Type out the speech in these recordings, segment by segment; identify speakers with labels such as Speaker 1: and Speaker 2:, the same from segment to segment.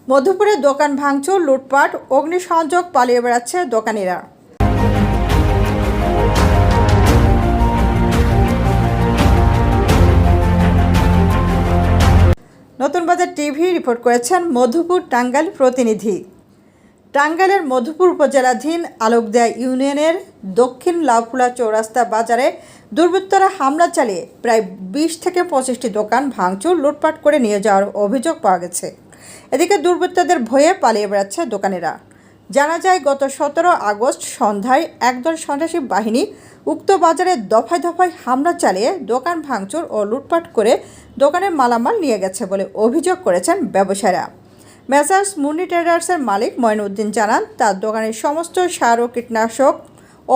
Speaker 1: মধুপুরে দোকান ভাঙচুর, লুটপাট, অগ্নিসংযোগ, পালিয়ে বেড়াচ্ছে দোকানিরা। নতুন বাজার টিভি রিপোর্ট করেছেন মধুপুর টাঙ্গাইল প্রতিনিধি। টাঙ্গাইলের মধুপুর উপজেলাধীন আলোকদিয়া ইউনিয়নের দক্ষিণ লাউফুলা চৌরাস্তা বাজারে দুর্বৃত্তরা হামলা চালিয়ে প্রায় 20 থেকে 25টি দোকান ভাঙচুর, লুটপাট করে নিয়ে যাওয়ার অভিযোগ পাওয়া গেছে। এদিকে দুর্বৃত্তদের ভয়ে পালিয়ে বেড়াচ্ছে দোকানিরা। জানা যায়, গত 17 আগস্ট সন্ধ্যায় একদল সন্ত্রাসী বাহিনী উক্ত বাজারে দফায় দফায় হামলা চালিয়ে দোকান ভাঙচুর ও লুটপাট করে দোকানের মালামাল নিয়ে গেছে বলে অভিযোগ করেছেন ব্যবসায়ীরা। মেসার্স মুন্নি ট্রেডার্সের মালিক মঈনুদ্দিন জানান, তার দোকানের সমস্ত সার ও কীটনাশক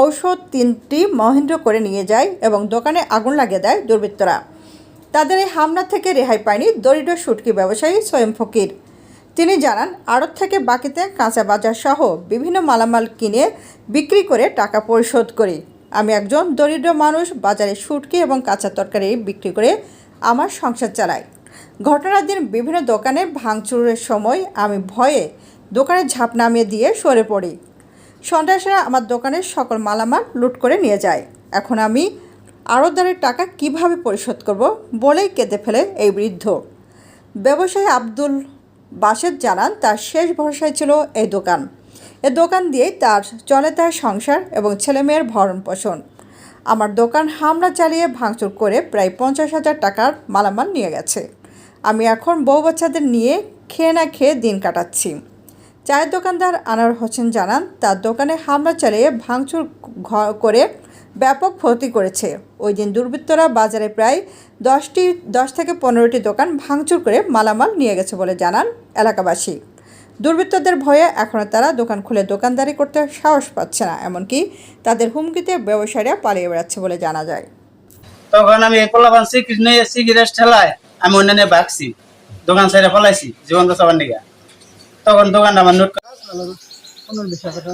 Speaker 1: ঔষধ 3টি মহেন্দ্র করে নিয়ে যায় এবং দোকানে আগুন লাগিয়ে দেয় দুর্বৃত্তরা। তাদের এই হামলা থেকে রেহাই পায়নি দরিদ্র শুটকি ব্যবসায়ী সৈয়ম ফকির। তিনি জানান, আড়ত থেকে বাকিতে কাঁচা বাজার সহ বিভিন্ন মালামাল কিনে বিক্রি করে টাকা পরিশোধ করি। আমি একজন দরিদ্র মানুষ, বাজারে শুটকি এবং কাঁচা তরকারি বিক্রি করে আমার সংসার চালাই। ঘটনার দিন বিভিন্ন দোকানে ভাঙচুরের সময় আমি ভয়ে দোকানে ঝাঁপ নামিয়ে দিয়ে সরে পড়ি। সন্ত্রাসীরা আমার দোকানের সকল মালামাল লুট করে নিয়ে যায়। এখন আমি আড়তদারের টাকা কিভাবে পরিশোধ করব বলেই কেঁদে ফেলে এই বৃদ্ধ। ব্যবসায়ী আব্দুল বাসেদ জানান, তার শেষ ভরসায় ছিল এই দোকান। এ দোকান দিয়েই তার চলে তার সংসার এবং ছেলেমেয়ের ভরণ পোষণ। আমার দোকান হামলা চালিয়ে ভাঙচুর করে প্রায় 50,000 টাকার মালামাল নিয়ে গেছে। আমি এখন বউ বাচ্চাদের নিয়ে খেয়ে না খেয়ে দিন কাটাচ্ছি। চায়ের দোকানদার আনোয়ার হোসেন জানান, তার দোকানে হামলা চালিয়ে ভাঙচুর করে ব্যাপক ক্ষতি করেছে। ওই দিন দুর্বৃত্তরা বাজারে প্রায় 10 থেকে 15টি দোকান ভাঙচুর করে মালামাল নিয়ে গেছে বলে জানান এলাকাবাসী। দুর্বৃত্তদের ভয়ে এখনও তারা দোকান খুলে দোকানদারি করতে সাহস পাচ্ছে না, এমনকি তাদের হুমকিতে ব্যবসায়ীরা পালিয়ে বেড়াচ্ছে বলে জানা যায়।
Speaker 2: তখন আমি পোলাপান সিগারেট ঠেলায় আমি অন্যান্য ভাগছি, দোকান ছেড়ে ফলাইছি জীবন বাঁচাবার নিগা। তখন দোকানটা আমার নোট